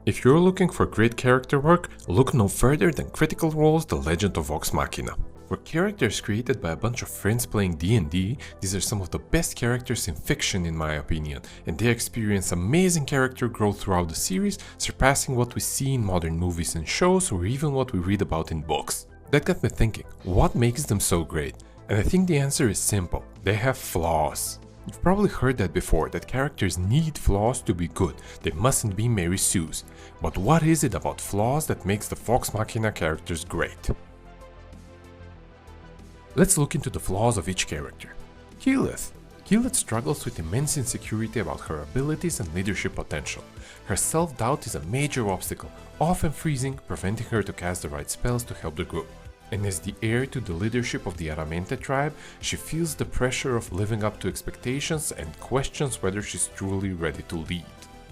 If you're looking for great character work, look no further than Critical Role's The Legend of Vox Machina. For characters created by a bunch of friends playing D&D, these are some of the best characters in fiction in my opinion, and they experience amazing character growth throughout the series, surpassing what we see in modern movies and shows or even what we read about in books. That got me thinking, what makes them so great? And I think the answer is simple, they have flaws. You've probably heard that before, that characters need flaws to be good, they mustn't be Mary Sue's. But what is it about flaws that makes the Vox Machina characters great? Let's look into the flaws of each character. Keyleth. Keyleth struggles with immense insecurity about her abilities and leadership potential. Her self-doubt is a major obstacle, often freezing, preventing her to cast the right spells to help the group. And as the heir to the leadership of the Aramente tribe, she feels the pressure of living up to expectations and questions whether she's truly ready to lead.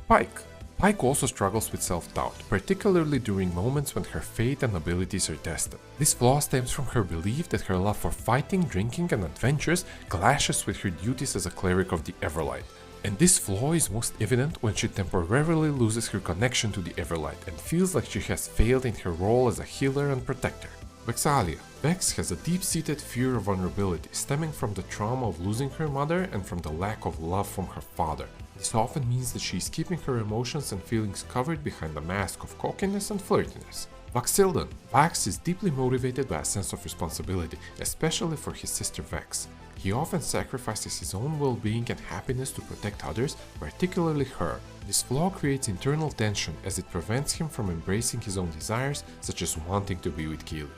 Pike. Pike also struggles with self-doubt, particularly during moments when her fate and abilities are tested. This flaw stems from her belief that her love for fighting, drinking, and adventures clashes with her duties as a cleric of the Everlight. And this flaw is most evident when she temporarily loses her connection to the Everlight and feels like she has failed in her role as a healer and protector. Vex'ahlia. Vex has a deep-seated fear of vulnerability, stemming from the trauma of losing her mother and from the lack of love from her father. This often means that she is keeping her emotions and feelings covered behind a mask of cockiness and flirtiness. Vax'ildan. Vax is deeply motivated by a sense of responsibility, especially for his sister Vex. He often sacrifices his own well-being and happiness to protect others, particularly her. This flaw creates internal tension as it prevents him from embracing his own desires, such as wanting to be with Keyleth.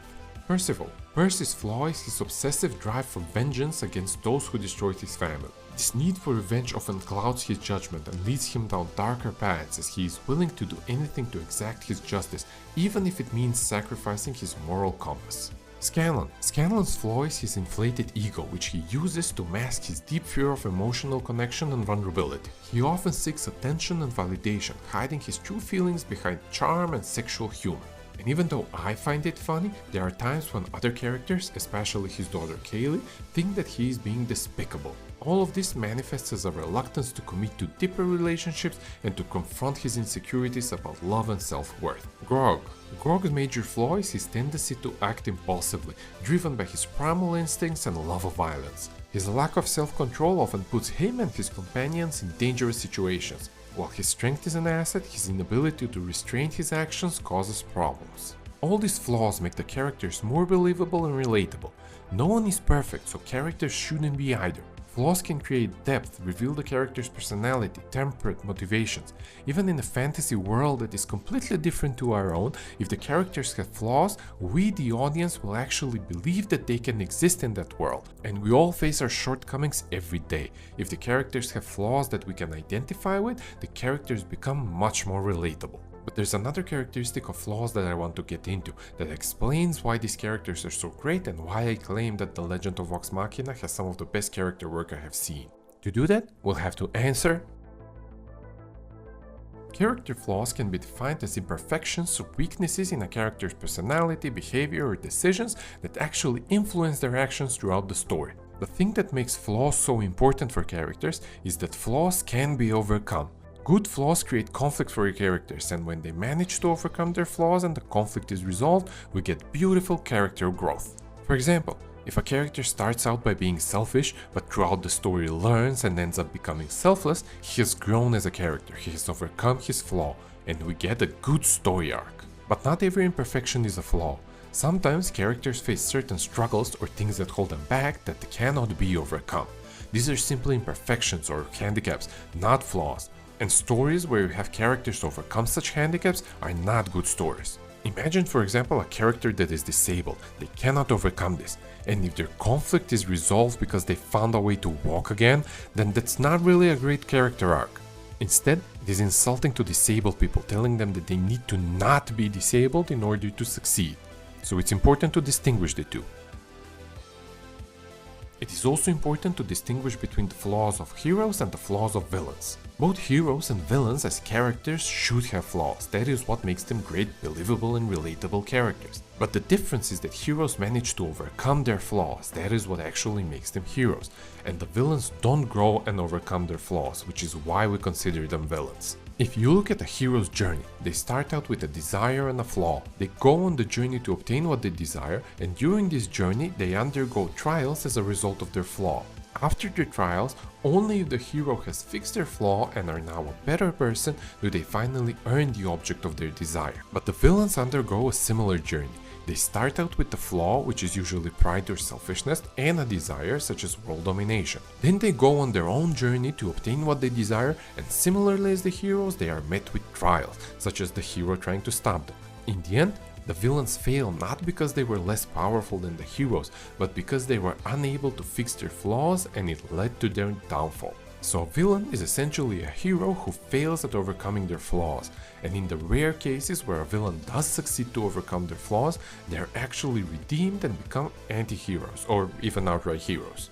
Percival. Percy's flaw is his obsessive drive for vengeance against those who destroyed his family. This need for revenge often clouds his judgment and leads him down darker paths as he is willing to do anything to exact his justice, even if it means sacrificing his moral compass. Scanlan. Scanlan's flaw is his inflated ego, which he uses to mask his deep fear of emotional connection and vulnerability. He often seeks attention and validation, hiding his true feelings behind charm and sexual humor. And even though I find it funny, there are times when other characters, especially his daughter Keyleth, think that he is being despicable. All of this manifests as a reluctance to commit to deeper relationships and to confront his insecurities about love and self-worth. Grog. Grog's major flaw is his tendency to act impulsively, driven by his primal instincts and love of violence. His lack of self-control often puts him and his companions in dangerous situations. While his strength is an asset, his inability to restrain his actions causes problems. All these flaws make the characters more believable and relatable. No one is perfect, so characters shouldn't be either. Flaws can create depth, reveal the character's personality, temperament, motivations. Even in a fantasy world that is completely different to our own, if the characters have flaws, we the audience will actually believe that they can exist in that world. And we all face our shortcomings every day. If the characters have flaws that we can identify with, the characters become much more relatable. But there's another characteristic of flaws that I want to get into that explains why these characters are so great and why I claim that The Legend of Vox Machina has some of the best character work I have seen. To do that, we'll have to answer. Character flaws can be defined as imperfections or weaknesses in a character's personality, behavior, or decisions that actually influence their actions throughout the story. The thing that makes flaws so important for characters is that flaws can be overcome. Good flaws create conflict for your characters, and when they manage to overcome their flaws and the conflict is resolved, we get beautiful character growth. For example, if a character starts out by being selfish, but throughout the story learns and ends up becoming selfless, he has grown as a character, he has overcome his flaw, and we get a good story arc. But not every imperfection is a flaw. Sometimes characters face certain struggles or things that hold them back that cannot be overcome. These are simply imperfections or handicaps, not flaws. And stories where you have characters overcome such handicaps are not good stories. Imagine, for example, a character that is disabled. They cannot overcome this. And if their conflict is resolved because they found a way to walk again, then that's not really a great character arc. Instead, it is insulting to disabled people, telling them that they need to not be disabled in order to succeed. So it's important to distinguish the two. It is also important to distinguish between the flaws of heroes and the flaws of villains. Both heroes and villains as characters should have flaws, that is what makes them great, believable and relatable characters. But the difference is that heroes manage to overcome their flaws, that is what actually makes them heroes. And the villains don't grow and overcome their flaws, which is why we consider them villains. If you look at a hero's journey, they start out with a desire and a flaw. They go on the journey to obtain what they desire, and during this journey they undergo trials as a result of their flaw. After their trials, only if the hero has fixed their flaw and are now a better person do they finally earn the object of their desire. But the villains undergo a similar journey. They start out with the flaw, which is usually pride or selfishness, and a desire such as world domination. Then they go on their own journey to obtain what they desire, and similarly as the heroes, they are met with trials, such as the hero trying to stop them. In the end, the villains fail not because they were less powerful than the heroes, but because they were unable to fix their flaws and it led to their downfall. So a villain is essentially a hero who fails at overcoming their flaws, and in the rare cases where a villain does succeed to overcome their flaws, they are actually redeemed and become anti-heroes, or even outright heroes.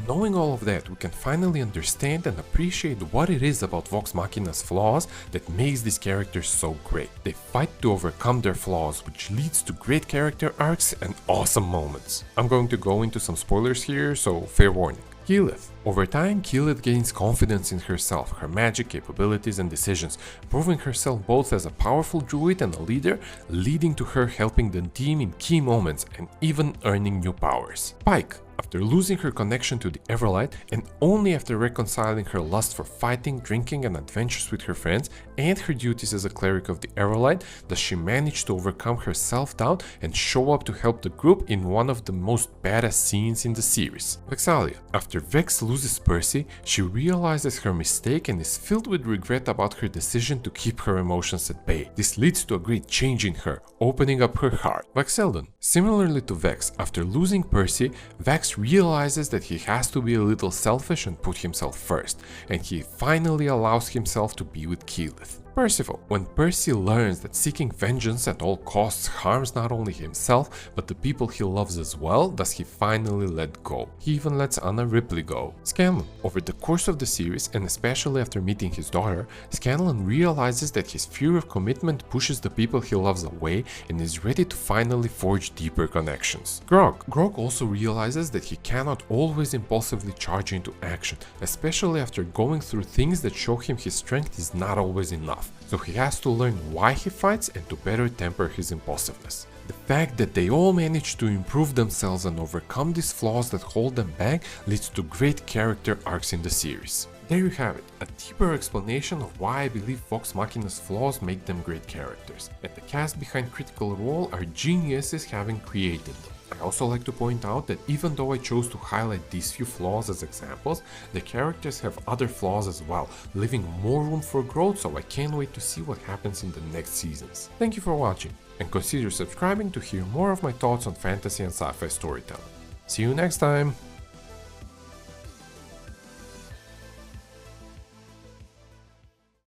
Knowing all of that, we can finally understand and appreciate what it is about Vox Machina's flaws that makes these characters so great. They fight to overcome their flaws, which leads to great character arcs and awesome moments. I'm going to go into some spoilers here, so fair warning. Keyleth. Over time, Keyleth gains confidence in herself, her magic, capabilities and decisions, proving herself both as a powerful druid and a leader, leading to her helping the team in key moments and even earning new powers. Pike. After losing her connection to the Everlight, and only after reconciling her lust for fighting, drinking and adventures with her friends, and her duties as a cleric of the Everlight, does she manage to overcome her self-doubt and show up to help the group in one of the most badass scenes in the series. Vex'ahlia. After Vex loses Percy, she realizes her mistake and is filled with regret about her decision to keep her emotions at bay. This leads to a great change in her, opening up her heart. Vax'ildan. Similarly to Vex, after losing Percy, Vex realizes that he has to be a little selfish and put himself first, and he finally allows himself to be with Keyleth. Percival. When Percy learns that seeking vengeance at all costs harms not only himself, but the people he loves as well, does he finally let go. He even lets Anna Ripley go. Scanlan. Over the course of the series, and especially after meeting his daughter, Scanlan realizes that his fear of commitment pushes the people he loves away and is ready to finally forge deeper connections. Grog. Grog also realizes that he cannot always impulsively charge into action, especially after going through things that show him his strength is not always enough. So he has to learn why he fights and to better temper his impulsiveness. The fact that they all manage to improve themselves and overcome these flaws that hold them back leads to great character arcs in the series. There you have it, a deeper explanation of why I believe Vox Machina's flaws make them great characters, and the cast behind Critical Role are geniuses having created them. I also like to point out that even though I chose to highlight these few flaws as examples, the characters have other flaws as well, leaving more room for growth, so I can't wait to see what happens in the next seasons. Thank you for watching, and consider subscribing to hear more of my thoughts on fantasy and sci-fi storytelling. See you next time!